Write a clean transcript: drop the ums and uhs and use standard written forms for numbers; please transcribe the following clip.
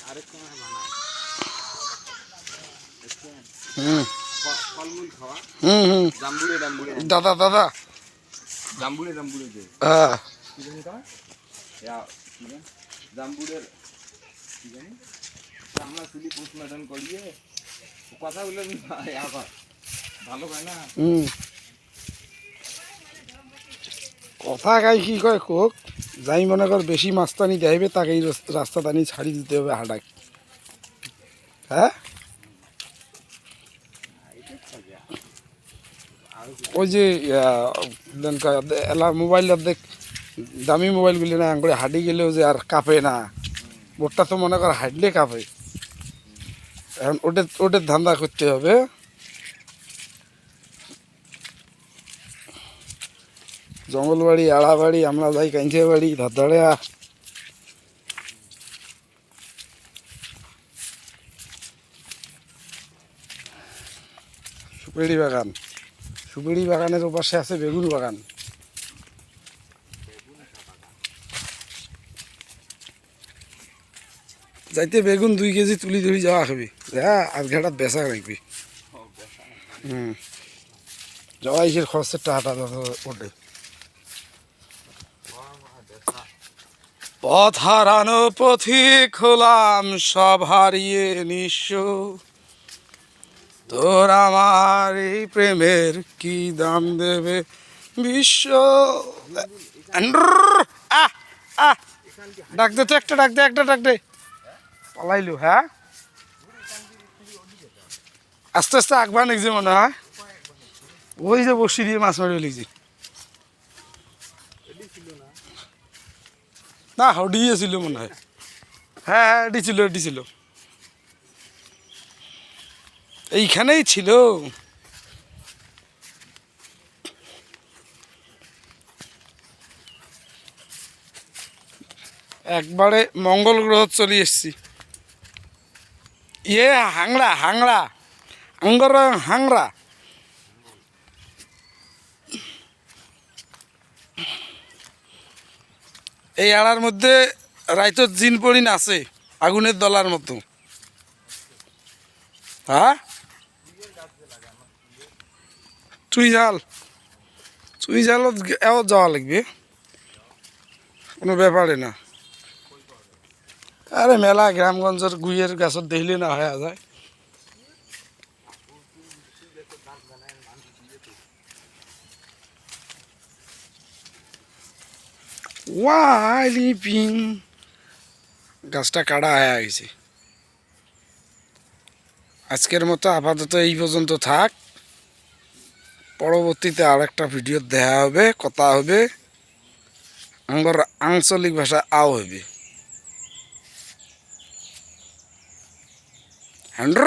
আরেক সময় বানায় ফলমূল খাওয়া জাম্বুরে জাম্বুরে দাদা দাদা জাম্বুরে জাম্বুরে যে হ্যাঁ কি জানি তা জাম্বুরের কি জানি আমরা চুলি পোস্টমর্টম করিয়ে কথা বলে আবার ভালো হয় না কথা গাই কি কয় কোক যাই মনে কর বেশি মাস্তানি দেবে তাকে এই রাস্তা টানি ছাড়ি দিতে হবে হাঁটাক হ্যাঁ ওই যে এলা মোবাইল দেখ দামি মোবাইলগুলি না করে হাঁটি গেলেও যে আর কাঁপে না বোটটা তো মনে কর হাঁটলে কাঁপে এখন ওদের ধান্দা করতে হবে জঙ্গলবাড়ি আড়াবাড়ি আমরা যাই কাঁচে বাড়ি ধারধাড়া সুপেরি বাগানের ওপাশে আছে বেগুন বাগান যাইতে বেগুন 2 কেজি তুলি ধরি যাওয়া খাবি হ্যাঁ আর ঘাটাত বেচা রাখবি যাওয়া ইসের খরচের টাকাটা ওঠে পথ হারানো পথিক হলাম সব হারিয়ে নিঃস্ব তোর আমার এই প্রেমের কি দাম দেবে বিশ্ব ডাক দে তো একটা ডাক দে পালাইলু হ্যাঁ আস্তে আস্তে আগবা নাকছে মনে হয় ওই যে বসি দিয়ে মাছ মারি লিখছি না হডিয়েছিল মনে হয় হ্যাঁ এটি ছিল এইখানেই ছিল একবারে মঙ্গল গ্রহ চলে এসছি হাংড়া হাংড়া এই আড়ার মধ্যে রাইতর জিন পড়িন আছে আগুনের দলার মতো হ্যাঁ চুই জালত এও যাওয়া লাগবে কোনো ব্যাপারে না আরে মেলা গ্রামগঞ্জের গুইয়ের গাছত দেখলে না হয়ে যায় পিং গাছটা কাটা হয়ে গেছে আজকের মতো আপাতত এই পর্যন্ত থাক পরবর্তীতে আরেকটা ভিডিও দেখা হবে কথা হবে আমার আঞ্চলিক ভাষা আও হবে হ্যান্ড্র